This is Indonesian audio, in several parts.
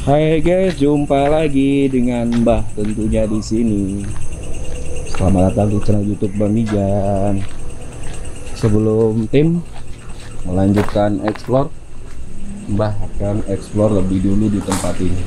Hai guys, jumpa lagi dengan Mbah tentunya di sini. Selamat datang di channel YouTube Bang Mijan. Sebelum tim melanjutkan explore, Mbah akan explore lebih dulu di tempat ini.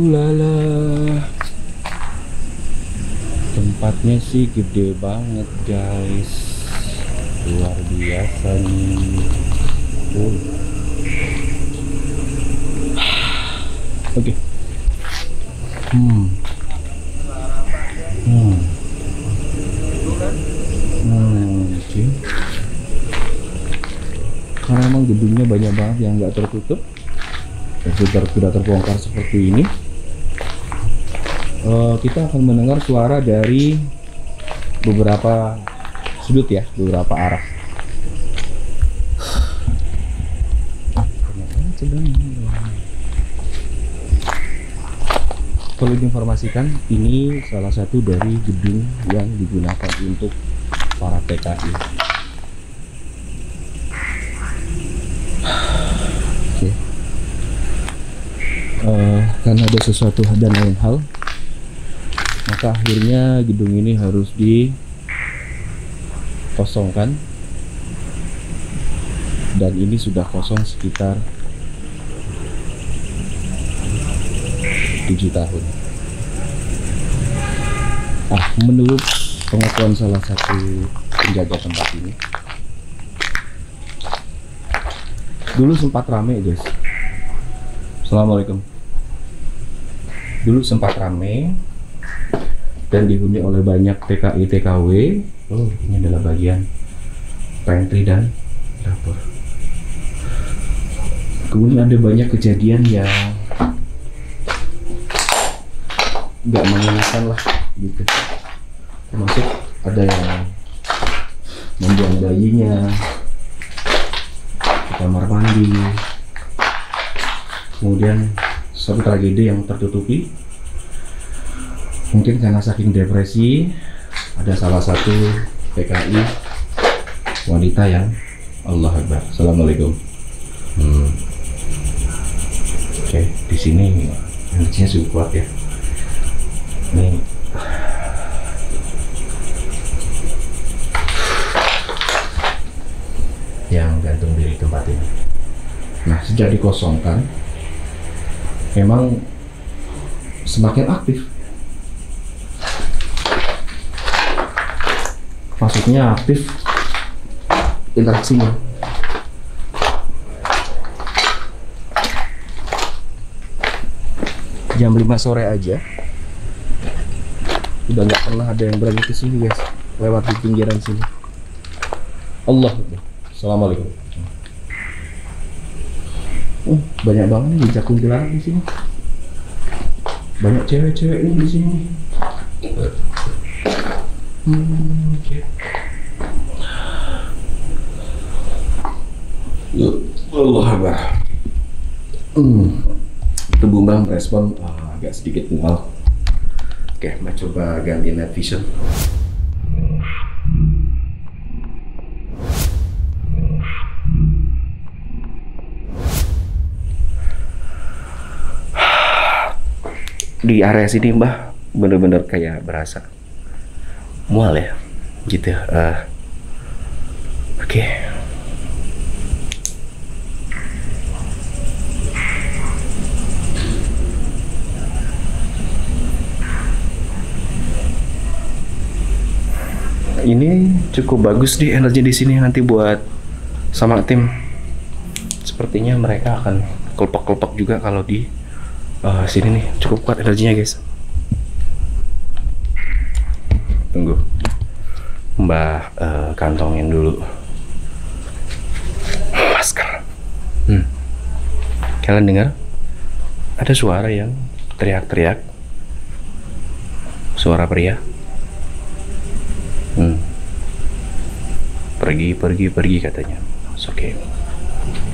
Lala. Tempatnya sih gede banget guys. Luar biasa nih. Oke. Oke. Karena emang gedungnya banyak banget yang nggak tertutup dan sudah terbongkar seperti ini, kita akan mendengar suara dari beberapa sudut ya, beberapa arah. Perlu diinformasikan, ini salah satu dari gedung yang digunakan untuk para TKI. Oke. Karena ada sesuatu dan lain hal, maka akhirnya gedung ini harus dikosongkan, dan ini sudah kosong sekitar 7 tahun. Menurut pengakuan salah satu penjaga tempat ini, dulu sempat rame guys. Assalamualaikum. Dulu sempat rame dan dihuni oleh banyak TKI TKW. Ini adalah bagian pantry dan dapur. Kemudian ada banyak kejadian yang nggak mengenakan lah gitu, termasuk ada yang membuang bayinya di kamar mandi. Kemudian satu tragedi yang tertutupi, mungkin karena saking depresi, ada salah satu PKI wanita yang Allah Akbar. Assalamualaikum. Oke, di sini energinya cukup kuat ya. Nih, yang gantung diri tempat ini. Nah, sejak dikosongkan, memang semakin aktif. Maksudnya aktif interaksinya. Jam 5 sore aja udah nggak pernah ada yang berani ke sini guys, lewat di pinggiran sini. Allah. Assalamualaikum. Banyak banget nih jejak kuntilanak di sini. Banyak cewek-cewek nih di sini. Okay. Allah Akbar. Tubuh Mbak merespon agak sedikit mual. Oke, Mbak coba ganti night vision. Di area sini Mbak bener-bener kayak berasa mual ya, gitu. Oke. Ini cukup bagus di energi di sini nanti buat sama tim. Sepertinya mereka akan kelopak-kelopak juga kalau di sini nih. Cukup kuat energinya guys. Tunggu, Mbak kantongin dulu masker. Kalian dengar? Ada suara yang teriak-teriak. Suara pria. Pergi katanya. Oke.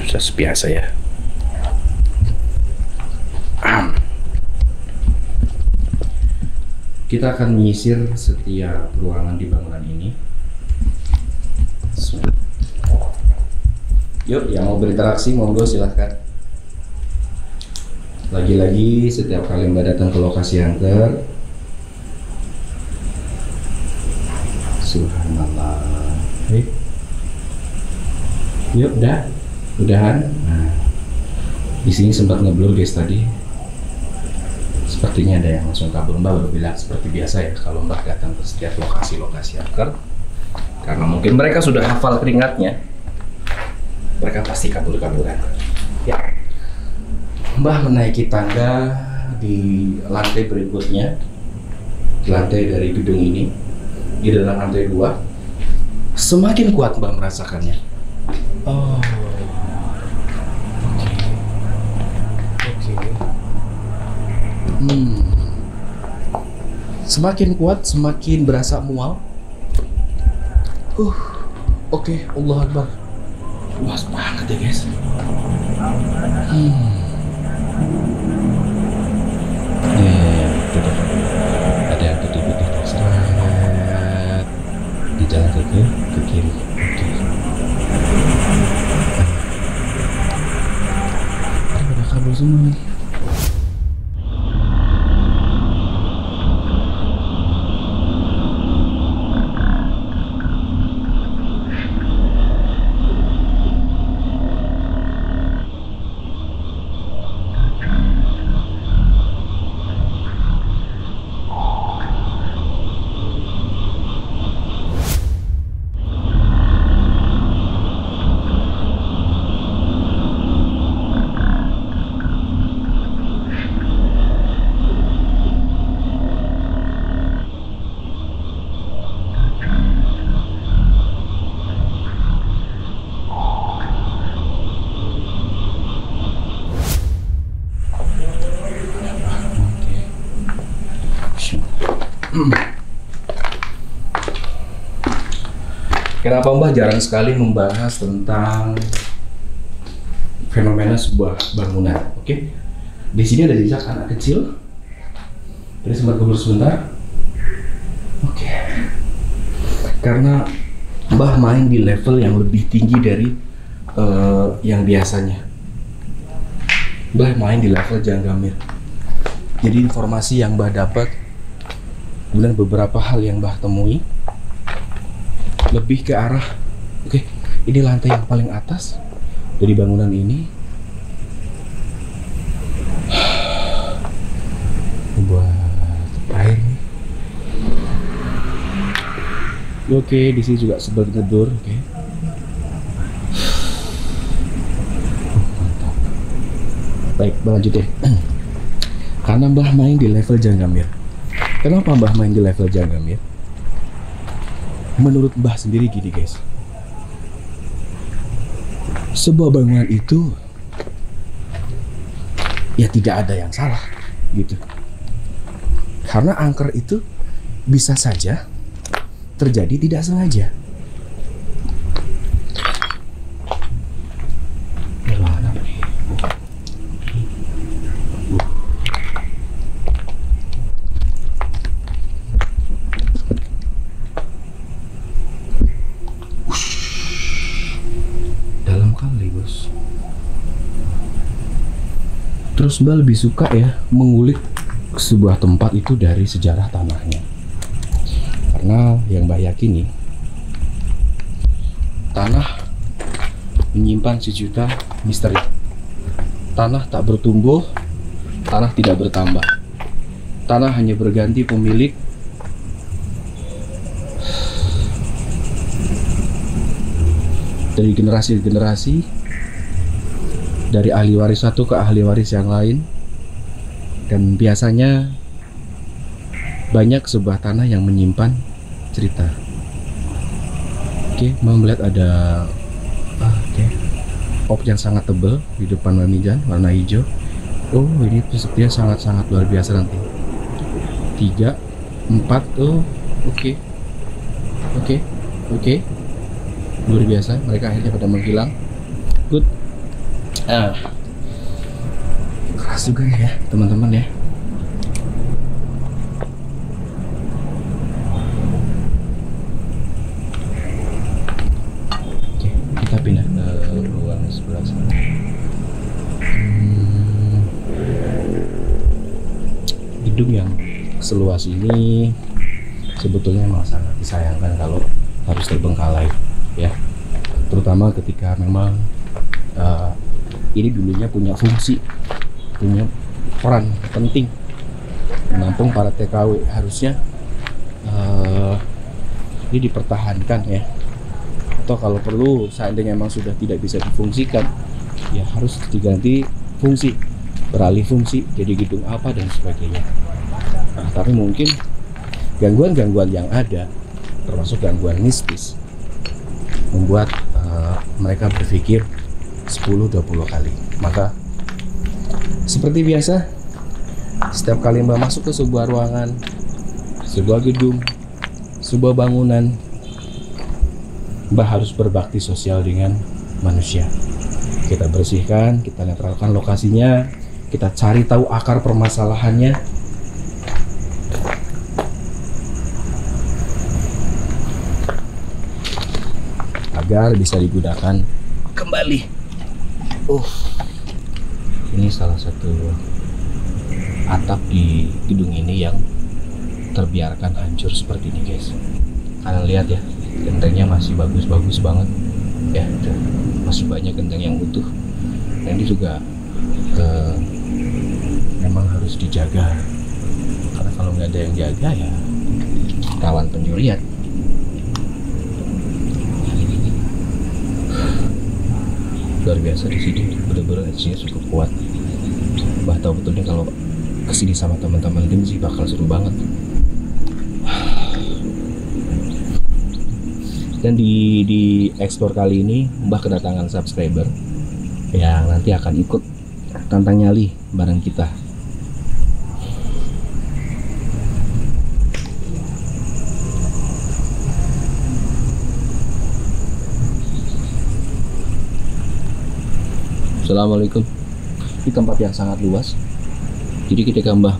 Sudah biasa ya. Kita akan menyisir setiap ruangan di bangunan ini. Yuk, yang mau berinteraksi monggo silahkan. Lagi-lagi setiap kali Mbak datang ke lokasi hunter, subhanallah. Yuk, udahan. Nah, di sini sempat ngeblur guys tadi. Sepertinya ada yang langsung kabur. Mbak baru bilang seperti biasa ya kalau Mbak datang ke setiap lokasi-lokasi hunter, karena mungkin mereka sudah hafal keringatnya, mereka pasti kabur-kaburan. Ya, Mbah menaiki tangga di lantai berikutnya, di lantai dari gedung ini, di dalam lantai 2. Semakin kuat Mbah merasakannya. Oh, oke. Semakin kuat, semakin berasa mual. Oke, Allah Akbar. Luas banget ya guys. Ada yang putih-putih terseret di jalan ke kiri. Ada kabel semua nih. Kenapa Mbah jarang sekali membahas tentang fenomena sebuah bangunan? Oke, di sini ada jejak anak kecil. Tadi sempat kabur sebentar. Oke, karena Mbah main di level yang lebih tinggi dari yang biasanya. Mbah main di level Janggamir. Jadi informasi yang Mbah dapat, kemudian beberapa hal yang Mbah temui lebih ke arah, oke, ini lantai yang paling atas dari bangunan ini. Buat air nih. Oke, di sini juga sebelah tidur. Oke. Mantap. Baik, lanjut ya. Karena Mbah main di level Janggamir. Kenapa Mbah main di level Janggamir? Menurut Mbah sendiri gini guys, sebuah bangunan itu ya tidak ada yang salah gitu, karena angker itu bisa saja terjadi tidak sengaja. Terus Mbak lebih suka ya mengulik sebuah tempat itu dari sejarah tanahnya. Karena yang Mbak yakini, tanah menyimpan sejuta misteri. Tanah tak bertumbuh, tanah tidak bertambah. Tanah hanya berganti pemilik. Dari generasi ke generasi, dari ahli waris satu ke ahli waris yang lain, dan biasanya banyak sebuah tanah yang menyimpan cerita. Oke, mau melihat ada op yang sangat tebal di depan Mamijan, warna hijau. Oh, ini sepertinya sangat-sangat luar biasa nanti. 3, 4, oh, oke, luar biasa. Mereka akhirnya pada menghilang. Good. Keras juga ya teman-teman ya. Oke, kita pindah ke ruang sebelah sana. gedung yang seluas ini sebetulnya memang sangat disayangkan kalau harus terbengkalai ya, terutama ketika memang ini dulunya punya fungsi, punya peran penting menampung para TKW. Harusnya ini dipertahankan ya, atau kalau perlu seandainya memang sudah tidak bisa difungsikan ya harus diganti fungsi, beralih fungsi jadi gedung apa dan sebagainya. Nah, tapi mungkin gangguan-gangguan yang ada termasuk gangguan mistis membuat mereka berpikir 10-20 kali. Maka seperti biasa, setiap kali Mbak masuk ke sebuah ruangan, sebuah gedung, sebuah bangunan, Mbak harus berbakti sosial dengan manusia. Kita bersihkan, kita netralkan lokasinya, kita cari tahu akar permasalahannya, agar bisa digunakan kembali. Ini salah satu atap di gedung ini yang terbiarkan hancur seperti ini guys. Kalian lihat ya, gentengnya masih bagus-bagus banget ya, masih banyak genteng yang utuh. Nah, ini juga memang harus dijaga, karena kalau nggak ada yang jaga ya rawan pencurian. Luar biasa di sini, bener-bener energinya cukup kuat. Mbah tahu betulnya kalau kesini sama teman-teman tim sih bakal seru banget. Dan di explore kali ini Mbah kedatangan subscriber yang nanti akan ikut tantang nyali bareng kita. Assalamualaikum. Di tempat yang sangat luas. Jadi ketika Mbah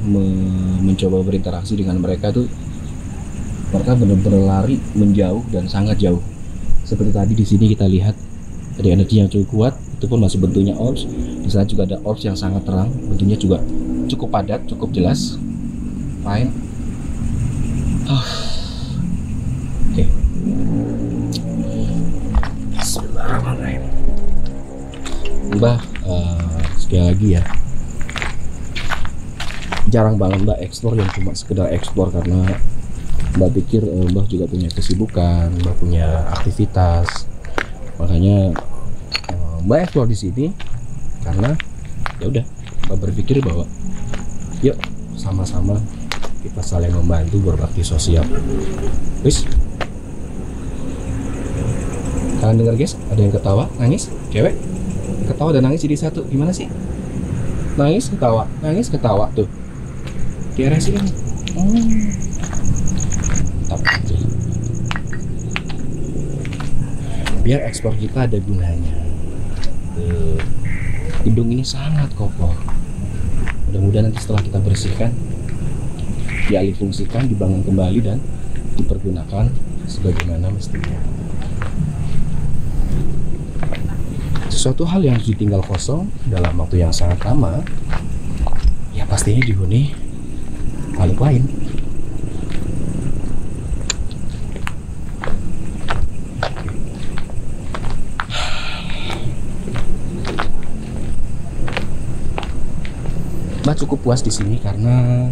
mencoba berinteraksi dengan mereka tuh, mereka benar-benar lari menjauh dan sangat jauh. Seperti tadi di sini kita lihat ada energi yang cukup kuat, itu pun masih bentuknya orbs. Di sana juga ada orbs yang sangat terang, bentuknya juga cukup padat, cukup jelas. Fine. Oke. Bismillahirrahmanirrahim. Mbah, sekali lagi ya, jarang banget Mbah explore yang cuma sekedar explore, karena Mbah pikir Mbah juga punya kesibukan, Mbah punya aktivitas. Makanya Mbah explore di sini karena ya udah Mbah berpikir bahwa yuk sama-sama kita saling membantu, berbakti sosial. Wis, kalian dengar guys, ada yang ketawa, nangis, cewek ketawa dan nangis jadi satu. Gimana sih? Nangis ketawa tuh diaresin. Biar ekspor kita ada gunanya. Gedung ini sangat kokoh. Mudah-mudahan nanti setelah kita bersihkan, dialih fungsikan, dibangun kembali dan dipergunakan sebagaimana mestinya. Sesuatu hal yang ditinggal kosong dalam waktu yang sangat lama, ya pastinya dihuni makhluk lain. Mbak cukup puas di sini karena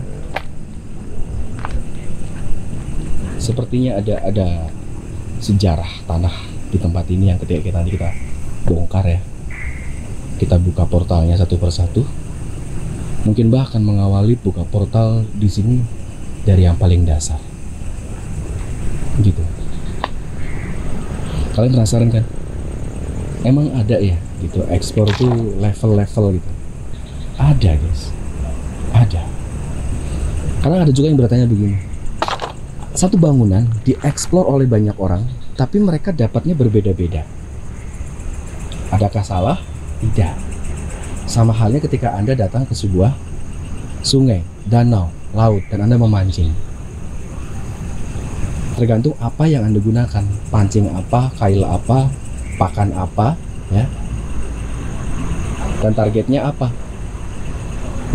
sepertinya ada sejarah tanah di tempat ini yang ketika nanti kita bongkar ya, kita buka portalnya satu persatu. Mungkin Mbah akan mengawali buka portal di sini dari yang paling dasar, gitu. Kalian penasaran kan? Emang ada ya, gitu. Ekspor tuh level-level gitu. Ada guys, ada. Karena ada juga yang bertanya begini, satu bangunan dieksplor oleh banyak orang, tapi mereka dapatnya berbeda-beda. Adakah salah? Tidak. Sama halnya ketika Anda datang ke sebuah sungai, danau, laut, dan Anda memancing. Tergantung apa yang Anda gunakan, pancing apa, kail apa, pakan apa, ya, dan targetnya apa.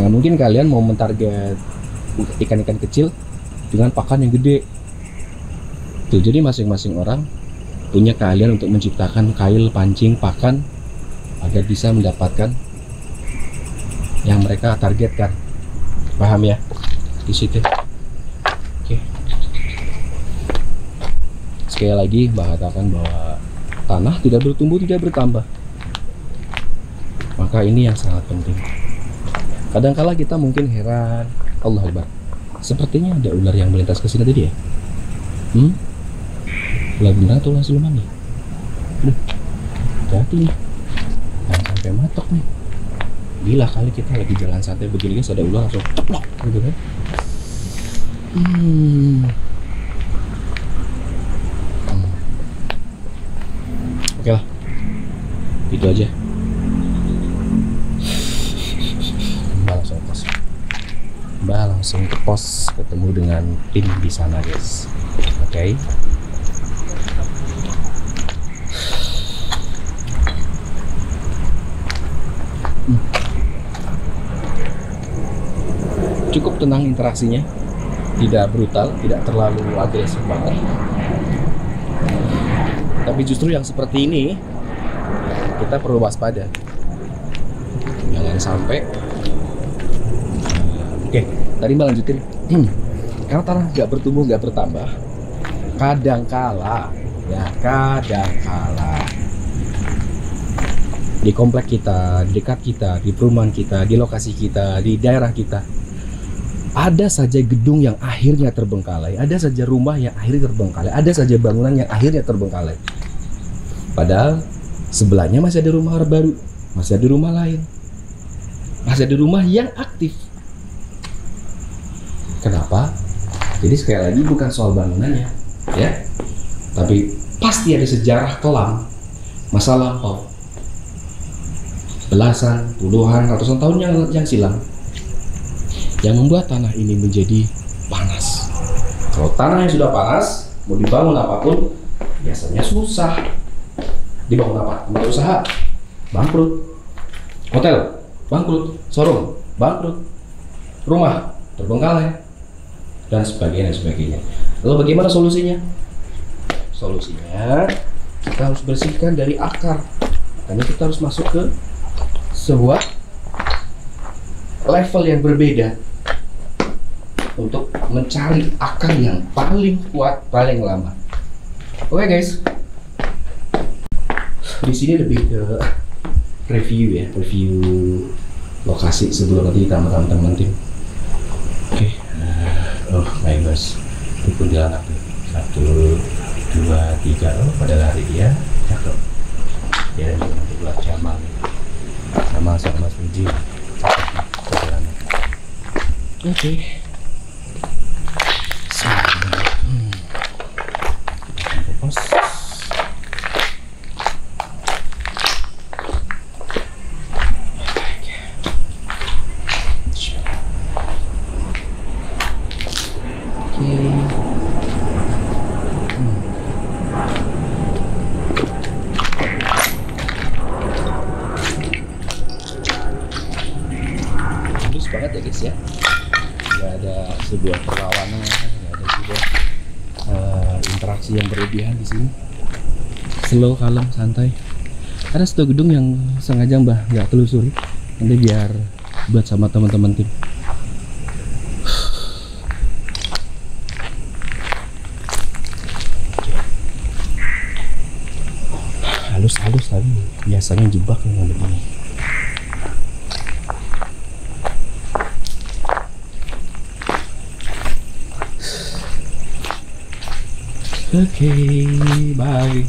Nah, mungkin kalian mau mentarget ikan-ikan kecil dengan pakan yang gede. Tuh, jadi masing-masing orang punya keahlian untuk menciptakan kail, pancing, pakan agar bisa mendapatkan yang mereka targetkan. Paham ya? Di situ. Oke. Sekali lagi Mbah katakan bahwa tanah tidak bertumbuh, tidak bertambah. Maka ini yang sangat penting. Kadangkala kita mungkin heran, Allah Akbar, sepertinya ada ular yang melintas ke sini tadi ya. Ular beneran atau ular siluman nih? Aduh, hati-hati nih, jangan sampai matok nih. Gila kali kita lagi jalan santai begini guys, ada ular langsung ceplok gitu kan. Oke lah, itu aja. Mbak langsung ke pos ketemu dengan tim di sana guys. Oke. Cukup tenang interaksinya, tidak brutal, tidak terlalu agresif banget. Tapi justru yang seperti ini kita perlu waspada. Jangan sampai. Oke, tadi Mbak lanjutin. Karena tanah nggak bertumbuh, nggak bertambah. Kadangkala di komplek kita, di dekat kita, di perumahan kita, di lokasi kita, di daerah kita, ada saja gedung yang akhirnya terbengkalai, ada saja rumah yang akhirnya terbengkalai, ada saja bangunan yang akhirnya terbengkalai. Padahal sebelahnya masih ada rumah baru, masih ada rumah lain, masih ada rumah yang aktif. Kenapa? Jadi sekali lagi bukan soal bangunannya, ya, tapi pasti ada sejarah kelam masa lampau, belasan, puluhan, ratusan tahun yang silam, yang membuat tanah ini menjadi panas. Kalau tanah yang sudah panas, mau dibangun apapun biasanya susah. Dibangun apa? Tempat usaha bangkrut, hotel bangkrut, showroom bangkrut, rumah terbengkalai, dan sebagainya. Lalu bagaimana solusinya? Solusinya kita harus bersihkan dari akar. Makanya kita harus masuk ke sebuah level yang berbeda untuk mencari akar yang paling kuat, paling lama. Oke guys, di sini lebih ke review lokasi sebelum nanti kita teman-teman tim. Oke. Oh baik guys, itu pun jalan aku 1, 2, 3. Oh pada lari dia cakep. Dia nanti buat Jamal sama Mas Puji. Oke. Pos. Banget ya guys ya, nggak ada sebuah perlawanan, nggak ada sebuah interaksi yang berlebihan di sini. Slow, kalem, santai. Ada satu gedung yang sengaja Mbah nggak telusuri, nanti biar buat sama teman-teman tim. Halus tapi biasanya jebak yang begini. Okay, bye.